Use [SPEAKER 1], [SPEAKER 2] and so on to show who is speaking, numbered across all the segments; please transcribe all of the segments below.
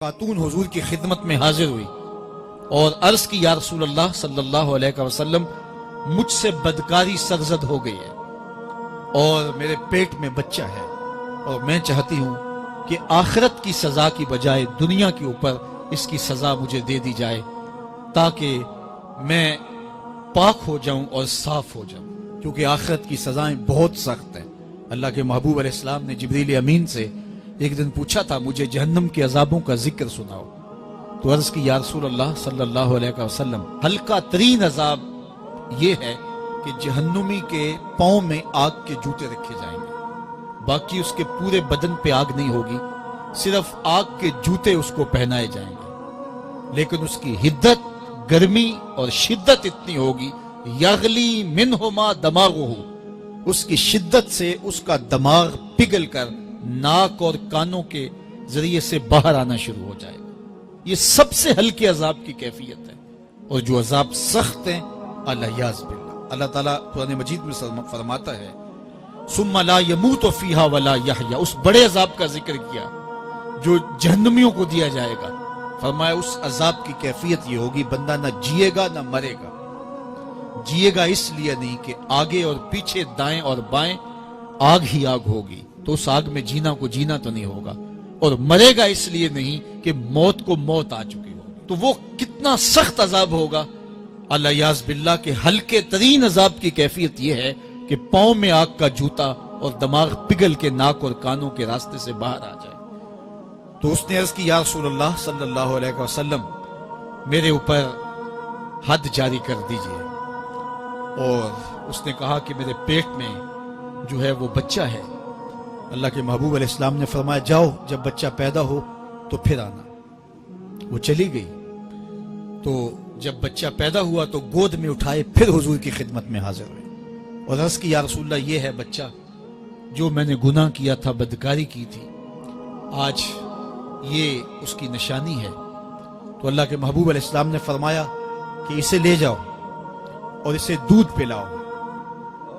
[SPEAKER 1] خاتون حضور کی خدمت میں حاضر ہوئی اور عرض کی یا رسول اللہ صلی اللہ علیہ وسلم مجھ سے بدکاری سرزد ہو گئی ہے اور میرے پیٹ میں بچہ ہے اور میں چاہتی ہوں کہ آخرت کی سزا کی بجائے دنیا کے اوپر اس کی سزا مجھے دے دی جائے تاکہ میں پاک ہو جاؤں اور صاف ہو جاؤں، کیونکہ آخرت کی سزائیں بہت سخت ہیں۔ اللہ کے محبوب علیہ السلام نے جبریل امین سے ایک دن پوچھا تھا مجھے جہنم کے عذابوں کا ذکر سناؤ، تو عرض کی یا رسول اللہ صلی اللہ علیہ وسلم ہلکا ترین عذاب یہ ہے کہ جہنمی کے پاؤں میں آگ کے جوتے رکھے جائیں گے، باقی اس کے پورے بدن پہ آگ نہیں ہوگی، صرف آگ کے جوتے اس کو پہنائے جائیں گے، لیکن اس کی حدت، گرمی اور شدت اتنی ہوگی یغلی منہما دماغہ، اس کی شدت سے اس کا دماغ پگھل کر ناک اور کانوں کے ذریعے سے باہر آنا شروع ہو جائے گا۔ یہ سب سے ہلکے عذاب کی کیفیت ہے، اور جو عذاب سخت ہیں الیاذ باللہ، اللہ تعالیٰ قرآن مجید میں فرماتا ہے ثم لا يموت فیہا ولا یحیا، اس بڑے عذاب کا ذکر کیا جو جہنمیوں کو دیا جائے گا، فرمایا اس عذاب کی کیفیت یہ ہوگی بندہ نہ جیے گا نہ مرے گا۔ جیے گا اس لیے نہیں کہ آگے اور پیچھے دائیں اور بائیں آگ ہی آگ ہوگی، تو اس آگ میں جینا کو جینا تو نہیں ہوگا، اور مرے گا اس لیے نہیں کہ موت کو موت آ چکی ہوگی۔ تو وہ کتنا سخت عذاب ہوگا الیاذ باللہ کہ ہلکے ترین عذاب کی کیفیت یہ ہے کہ پاؤں میں آگ کا جوتا اور دماغ پگھل کے ناک اور کانوں کے راستے سے باہر آ جائے۔ تو اس نے عرض کی یا رسول اللہ صلی اللہ علیہ وسلم میرے اوپر حد جاری کر دیجئے، اور اس نے کہا کہ میرے پیٹ میں جو ہے وہ بچہ ہے۔ اللہ کے محبوب علیہ السلام نے فرمایا جاؤ جب بچہ پیدا ہو تو پھر آنا۔ وہ چلی گئی، تو جب بچہ پیدا ہوا تو گود میں اٹھائے پھر حضور کی خدمت میں حاضر ہوئے اور عرض کی یا رسول اللہ یہ ہے بچہ جو میں نے گناہ کیا تھا، بدکاری کی تھی، آج یہ اس کی نشانی ہے۔ تو اللہ کے محبوب علیہ السلام نے فرمایا کہ اسے لے جاؤ اور اسے دودھ پلاؤ،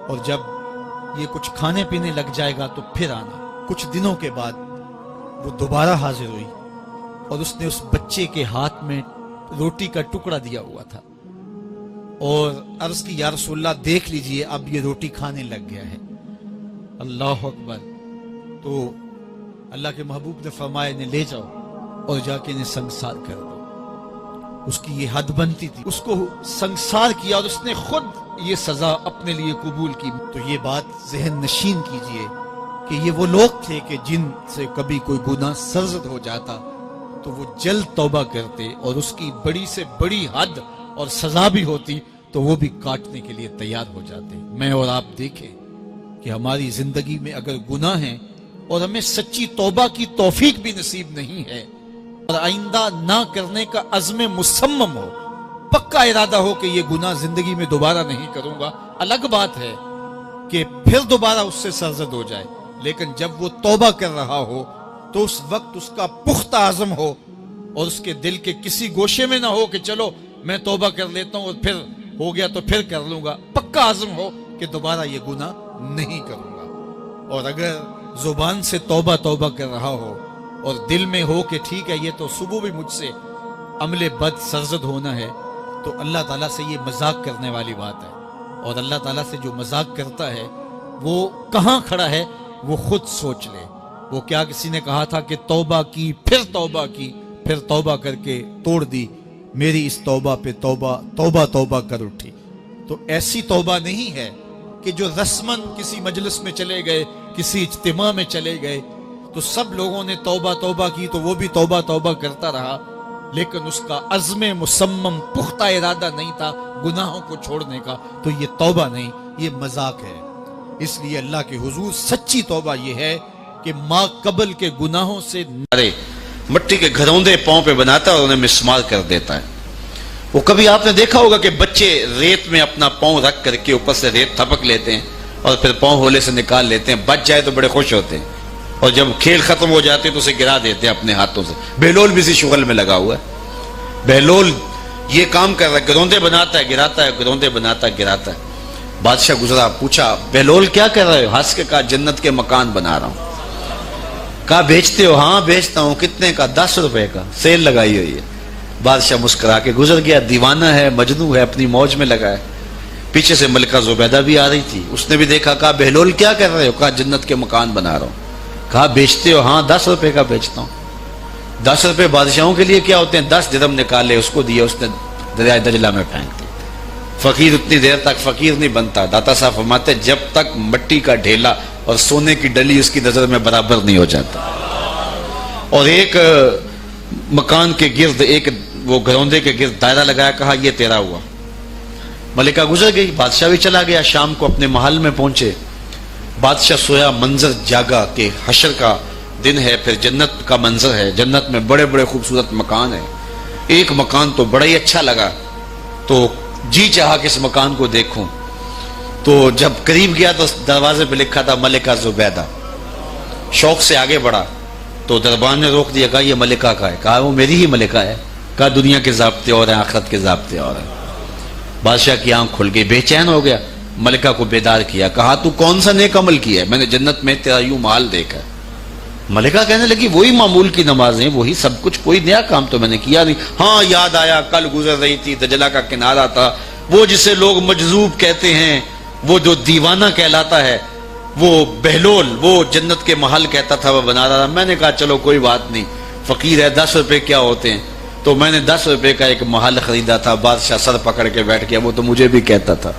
[SPEAKER 1] اور جب یہ کچھ کھانے پینے لگ جائے گا تو پھر آنا۔ کچھ دنوں کے بعد وہ دوبارہ حاضر ہوئی اور اس نے اس بچے کے ہاتھ میں روٹی کا ٹکڑا دیا ہوا تھا اور عرض کی یا رسول اللہ دیکھ لیجئے اب یہ روٹی کھانے لگ گیا ہے۔ اللہ اکبر۔ تو اللہ کے محبوب نے فرمایا انہیں لے جاؤ اور جا کے انہیں سنگسار کر دو۔ اس کی یہ حد بنتی تھی، اس کو سنگسار کیا اور اس نے خود یہ سزا اپنے لیے قبول کی۔ تو یہ بات ذہن نشین کیجئے کہ یہ وہ لوگ تھے کہ جن سے کبھی کوئی گناہ سرزد ہو جاتا تو وہ جلد توبہ کرتے، اور اس کی بڑی سے بڑی حد اور سزا بھی ہوتی تو وہ بھی کاٹنے کے لیے تیار ہو جاتے۔ میں اور آپ دیکھیں کہ ہماری زندگی میں اگر گناہ ہیں اور ہمیں سچی توبہ کی توفیق بھی نصیب نہیں ہے اور آئندہ نہ کرنے کا عزم مصمم ہو، پکا ارادہ ہو کہ یہ گناہ زندگی میں دوبارہ نہیں کروں گا، الگ بات ہے کہ پھر دوبارہ اس سے سرزد ہو جائے، لیکن جب وہ توبہ کر رہا ہو تو اس وقت اس کا پختہ عزم ہو اور اس کے دل کے کسی گوشے میں نہ ہو کہ چلو میں توبہ کر لیتا ہوں اور پھر ہو گیا تو پھر کر لوں گا، پکا عزم ہو کہ دوبارہ یہ گناہ نہیں کروں گا۔ اور اگر زبان سے توبہ توبہ کر رہا ہو اور دل میں ہو کہ ٹھیک ہے یہ تو صبح بھی مجھ سے عمل بد سرزد ہونا ہے، تو اللہ تعالیٰ سے یہ مذاق کرنے والی بات ہے، اور اللہ تعالیٰ سے جو مذاق کرتا ہے وہ کہاں کھڑا ہے وہ خود سوچ لے۔ وہ کیا کسی نے کہا تھا کہ توبہ کی پھر توبہ کر کے توڑ دی، میری اس توبہ پہ توبہ کر اٹھی۔ تو ایسی توبہ نہیں ہے کہ جو رسماً کسی مجلس میں چلے گئے، کسی اجتماع میں چلے گئے تو سب لوگوں نے توبہ کی تو وہ بھی توبہ کرتا رہا، لیکن اس کا عزم مصمم پختہ ارادہ نہیں تھا گناہوں کو چھوڑنے کا، تو یہ توبہ نہیں، یہ مذاق ہے۔ اس لیے اللہ کے حضور سچی توبہ یہ ہے کہ ماں قبل کے گناہوں سے
[SPEAKER 2] مٹی کے گھروندے پاؤں پہ بناتا ہے اور انہیں مسمار کر دیتا ہے۔ وہ کبھی آپ نے دیکھا ہوگا کہ بچے ریت میں اپنا پاؤں رکھ کر کے اوپر سے ریت تھپک لیتے ہیں اور پھر پاؤں ہولے سے نکال لیتے ہیں، بچ جائے تو بڑے خوش ہوتے ہیں، اور جب کھیل ختم ہو جاتے تو اسے گرا دیتے ہیں اپنے ہاتھوں سے۔ بہلول بھی اسی شغل میں لگا ہوا ہے، بہلول یہ کام کر رہا ہے، گروندے بناتا ہے گراتا ہے، گروندے بناتا ہے گراتا ہے۔ بادشاہ گزرا، پوچھا بہلول کیا کر رہے ہو؟ ہنس کے کہا جنت کے مکان بنا رہا ہوں۔ کہا بیچتے ہو؟ ہاں بیچتا ہوں. کتنے کا؟ 10 روپے کا، سیل لگائی ہوئی ہے. بادشاہ مسکرا کے گزر گیا. دیوانہ ہے، مجنوں ہے، اپنی موج میں لگا ہے. پیچھے سے ملکہ زبیدہ بھی آ رہی تھی. اس نے بھی دیکھا. کہا بہلول کیا کر رہے ہو؟ کہا جنت کے مکان بنا رہا ہوں. کہا بیچتے ہو؟ ہاں 10 روپے کا بیچتا ہوں. 10 روپے بادشاہوں کے لیے کیا ہوتے ہیں؟ 10 درہم نکالے، اس کو دیے، اس نے دریائے دجلہ میں پھینک دی. فقیر اتنی دیر تک فقیر نہیں بنتا. داتا صاحب فرماتے جب تک مٹی کا ڈھیلا اور سونے کی ڈلی اس کی نظر میں برابر نہیں ہو جاتا. اور ایک مکان کے گرد، ایک وہ گھروندے کے گرد دائرہ لگایا. کہا یہ تیرا ہوا. ملکہ گزر گئی. بادشاہ بھی چلا گیا. شام کو اپنے محل میں پہنچے. بادشاہ سویا. منظر جاگا کہ حشر کا دن ہے، پھر جنت کا منظر ہے. جنت میں بڑے بڑے خوبصورت مکان ہیں. ایک مکان تو بڑا ہی اچھا لگا، تو جی چاہا کہ اس مکان کو دیکھوں. تو جب قریب گیا تو دروازے پہ لکھا تھا ملکہ زبیدہ. شوق سے آگے بڑھا تو دربان نے روک دیا. کہا یہ ملکہ کا ہے. کہا وہ میری ہی ملکہ ہے. کہا دنیا کے ضابطے اور ہیں، آخرت کے ضابطے اور ہیں. بادشاہ کی آنکھ کھل گئی، بے چین ہو گیا. ملکہ کو بیدار کیا. کہا تو کون سا نیک عمل کیا ہے؟ میں نے جنت میں تیرا یوں محل دیکھا. ملکہ کہنے لگی وہی معمول کی نمازیں، وہی سب کچھ، کوئی نیا کام تو میں نے کیا نہیں. ہاں یاد آیا، کل گزر رہی تھی، دجلہ کا کنارہ تھا، وہ جسے لوگ مجذوب کہتے ہیں، وہ جو دیوانہ کہلاتا ہے، وہ بہلول، وہ جنت کے محل کہتا تھا، وہ بنا رہا تھا. میں نے کہا چلو کوئی بات نہیں، فقیر ہے، 10 روپے کیا ہوتے ہیں. تو میں نے 10 روپے کا ایک محل خریدا تھا. بادشاہ سر پکڑ کے بیٹھ گیا. وہ تو مجھے بھی کہتا تھا.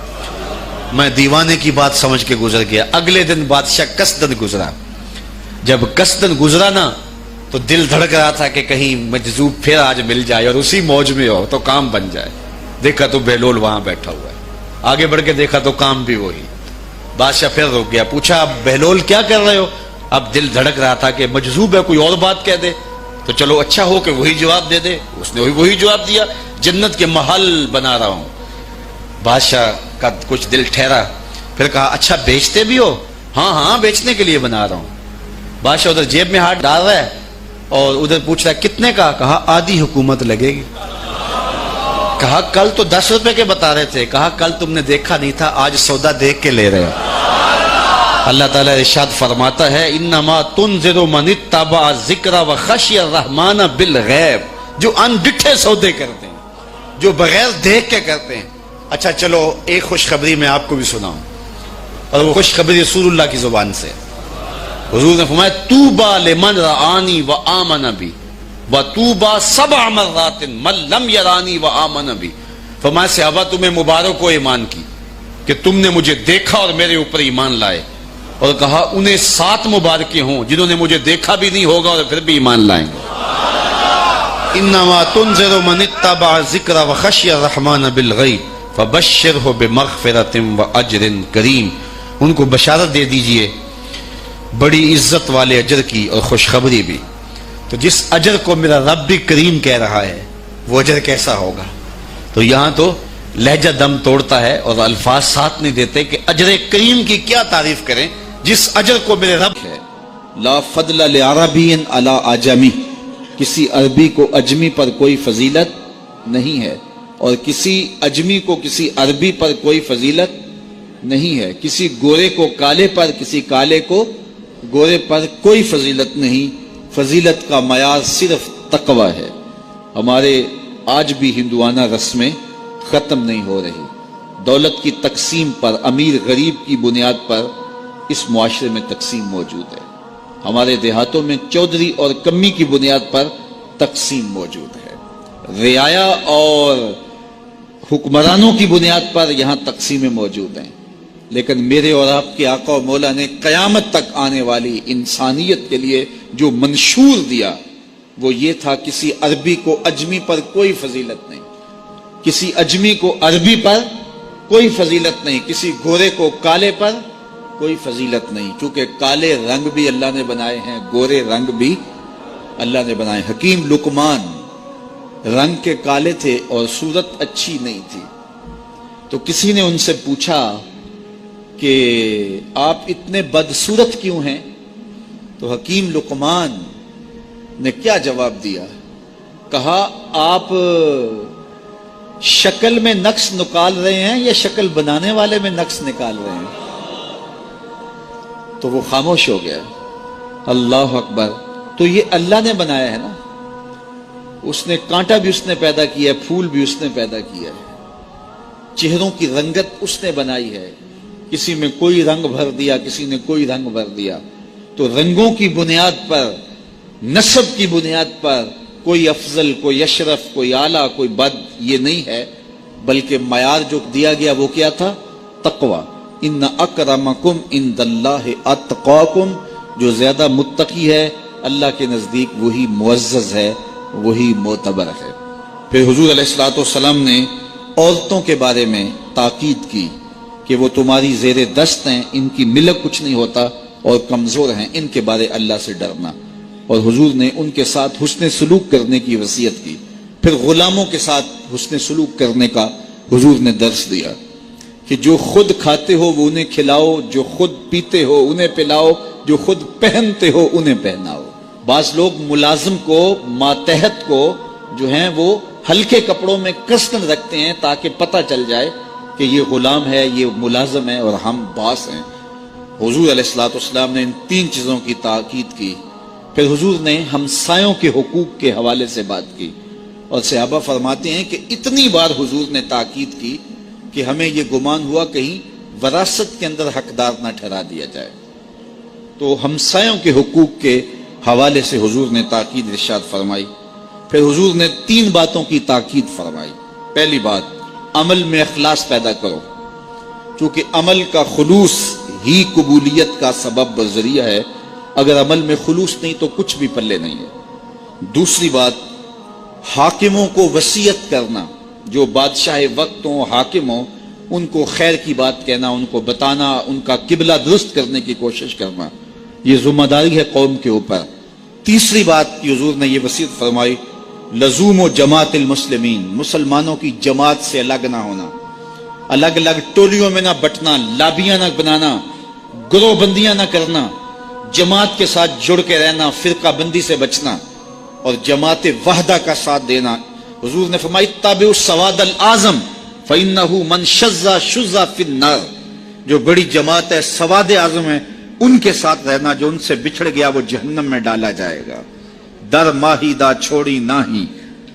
[SPEAKER 2] میں دیوانے کی بات سمجھ کے گزر گیا. اگلے دن بادشاہ قصدن گزرا. جب قصدن گزرا نا تو دل دھڑک رہا تھا کہ کہیں مجذوب پھر آج مل جائے اور اسی موج میں ہو تو کام بن جائے. دیکھا تو بہلول وہاں بیٹھا ہوا ہے. آگے بڑھ کے دیکھا تو کام بھی وہی. بادشاہ پھر رک گیا. پوچھا اب بہلول کیا کر رہے ہو؟ اب دل دھڑک رہا تھا کہ مجذوب ہے، کوئی اور بات کہہ دے تو چلو اچھا ہو کہ وہی جواب دے دے. اس نے وہی جواب دیا، جنت کے محل بنا رہا ہوں. بادشاہ کا کچھ دل ٹھہرا. پھر کہا اچھا بیچتے بھی ہو؟ ہاں ہاں بیچنے کے لیے بنا رہا ہوں. بادشاہ ادھر جیب میں ہاتھ ڈال رہا ہے اور ادھر پوچھ رہا ہے کتنے کا؟ کہا آدھی حکومت لگے گی. کہا کل تو 10 روپے کے بتا رہے تھے. کہا کل تم نے دیکھا نہیں تھا، آج سودا دیکھ کے لے رہے ہو. اللہ تعالیٰ ارشاد فرماتا ہے انما تنذر من اتبع ذکر وخشی الرحمن بالغیب. جو ان ڈٹھے سودے کرتے ہیں، جو بغیر دیکھ کے کرتے ہیں. اچھا چلو ایک خوشخبری میں آپ کو بھی سناؤں، اور وہ خوشخبری رسول اللہ کی زبان سے. حضور نے فرمایا طوبی لمن رآنی وآمن بی وطوبی 7 مرات من لم یرانی وآمن بی. فرمایا صحابہ تمہیں مبارک ہو ایمان کی کہ تم نے مجھے دیکھا اور میرے اوپر ایمان لائے. اور کہا انہیں 7 مبارکیں ہوں جنہوں نے مجھے دیکھا بھی نہیں ہوگا اور پھر بھی ایمان لائیں گے. انما تنذر من اتبع ذکر وخشی الرحمن بالغیب فبشرہ بمغفرۃ واجر کریم. ان کو بشارت دے دیجئے بڑی عزت والے اجر کی اور خوشخبری بھی. تو جس اجر کو میرا رب بھی کریم کہہ رہا ہے وہ اجر کیسا ہوگا. تو یہاں تو لہجہ دم توڑتا ہے اور الفاظ ساتھ نہیں دیتے کہ اجر کریم کی کیا تعریف کریں جس اجر کو میرے رب ہے. لا فضل لعربی علی اعجمی. کسی عربی کو اجمی پر کوئی فضیلت نہیں ہے، اور کسی اجمی کو کسی عربی پر کوئی فضیلت نہیں ہے. کسی گورے کو کالے پر، کسی کالے کو گورے پر کوئی فضیلت نہیں. فضیلت کا معیار صرف تقوی ہے. ہمارے آج بھی ہندوانہ رسمیں ختم نہیں ہو رہی. دولت کی تقسیم پر، امیر غریب کی بنیاد پر اس معاشرے میں تقسیم موجود ہے. ہمارے دیہاتوں میں چودھری اور کمی کی بنیاد پر تقسیم موجود ہے. رعایا اور حکمرانوں کی بنیاد پر یہاں تقسیمیں موجود ہیں. لیکن میرے اور آپ کے آقا و مولا نے قیامت تک آنے والی انسانیت کے لیے جو منشور دیا وہ یہ تھا کسی عربی کو اجمی پر کوئی فضیلت نہیں، کسی اجمی کو عربی پر کوئی فضیلت نہیں، کسی گورے کو کالے پر کوئی فضیلت نہیں. چونکہ کالے رنگ بھی اللہ نے بنائے ہیں، گورے رنگ بھی اللہ نے بنائے. حکیم لقمان رنگ کے کالے تھے اور صورت اچھی نہیں تھی. تو کسی نے ان سے پوچھا کہ آپ اتنے بدصورت کیوں ہیں؟ تو حکیم لقمان نے کیا جواب دیا؟ کہا آپ شکل میں نقص نکال رہے ہیں یا شکل بنانے والے میں نقص نکال رہے ہیں؟ تو وہ خاموش ہو گیا. اللہ اکبر. تو یہ اللہ نے بنایا ہے نا, اس نے کانٹا بھی اس نے پیدا کیا ہے, پھول بھی اس نے پیدا کیا ہے, چہروں کی رنگت اس نے بنائی ہے, کسی میں کوئی رنگ بھر دیا, کسی نے کوئی رنگ بھر دیا. تو رنگوں کی بنیاد پر, نسب کی بنیاد پر کوئی افضل, کوئی اشرف, کوئی اعلیٰ, کوئی بد, یہ نہیں ہے, بلکہ معیار جو دیا گیا وہ کیا تھا؟ تقوی. ان اکرمکم عند اللہ اتقاکم, جو زیادہ متقی ہے اللہ کے نزدیک وہی معزز ہے, وہی معتبر ہے. پھر حضور علیہ الصلوۃ والسلام نے عورتوں کے بارے میں تاکید کی کہ وہ تمہاری زیر دست ہیں, ان کی ملک کچھ نہیں ہوتا اور کمزور ہیں, ان کے بارے اللہ سے ڈرنا. اور حضور نے ان کے ساتھ حسن سلوک کرنے کی وصیت کی. پھر غلاموں کے ساتھ حسن سلوک کرنے کا حضور نے درس دیا کہ جو خود کھاتے ہو وہ انہیں کھلاؤ, جو خود پیتے ہو انہیں پلاؤ, جو خود پہنتے ہو انہیں پہناؤ. بعض لوگ ملازم کو, ماتحت کو جو ہیں وہ ہلکے کپڑوں میں کسن رکھتے ہیں تاکہ پتہ چل جائے کہ یہ غلام ہے, یہ ملازم ہے اور ہم باس ہیں. حضور علیہ الصلوۃ والسلام نے ان 3 چیزوں کی تاکید کی. پھر حضور نے ہمسایوں کے حقوق کے حوالے سے بات کی, اور صحابہ فرماتے ہیں کہ اتنی بار حضور نے تاکید کی کہ ہمیں یہ گمان ہوا کہیں وراثت کے اندر حقدار نہ ٹھہرا دیا جائے. تو ہمسایوں کے حقوق کے حوالے سے حضور نے تاکید ارشاد فرمائی. پھر حضور نے 3 باتوں کی تاکید فرمائی. پہلی بات, عمل میں اخلاص پیدا کرو, چونکہ عمل کا خلوص ہی قبولیت کا سبب و ذریعہ ہے. اگر عمل میں خلوص نہیں تو کچھ بھی پلے نہیں ہے. دوسری بات, حاکموں کو وصیت کرنا, جو بادشاہ وقت ہوں, حاکم ہوں, ان کو خیر کی بات کہنا, ان کو بتانا, ان کا قبلہ درست کرنے کی کوشش کرنا, یہ ذمہ داری ہے قوم کے اوپر. تیسری بات کی حضور نے یہ وصیت فرمائی, لزوم و جماعت المسلمین, مسلمانوں کی جماعت سے الگ نہ ہونا, الگ الگ ٹولیوں میں نہ بٹنا, لابیاں نہ بنانا, گروہ بندیاں نہ کرنا, جماعت کے ساتھ جڑ کے رہنا, فرقہ بندی سے بچنا اور جماعت وحدہ کا ساتھ دینا. حضور نے فرمائی, تابعوا السواد الاعظم فإنہ من شذ شذ فی النار, جو بڑی جماعت ہے, سواد اعظم ہے, ان کے ساتھ رہنا, جو ان سے بچھڑ گیا وہ جہنم میں ڈالا جائے گا. در ماہی دا چھوڑی ناہی,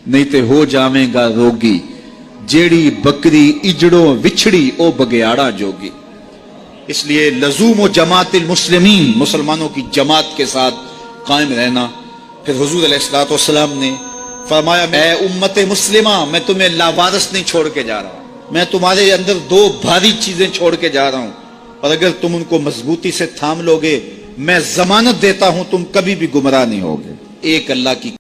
[SPEAKER 2] نہیں تے ہو جاویں گا روگی, جیڑی بکری اجڑوں وچھڑی او بگیاڑا جوگی. اس لیے لزوم و جماعت المسلمین, مسلمانوں کی جماعت کے ساتھ قائم رہنا. پھر حضور علیہ الصلوۃ والسلام نے فرمایا, اے امت مسلمہ, میں تمہیں لاوارث نہیں چھوڑ کے جا رہا ہوں, میں تمہارے اندر 2 بھاری چیزیں چھوڑ کے جا رہا ہوں, اور اگر تم ان کو مضبوطی سے تھام لوگے میں ضمانت دیتا ہوں تم کبھی بھی گمراہ نہیں ہوگے. ایک اللہ کی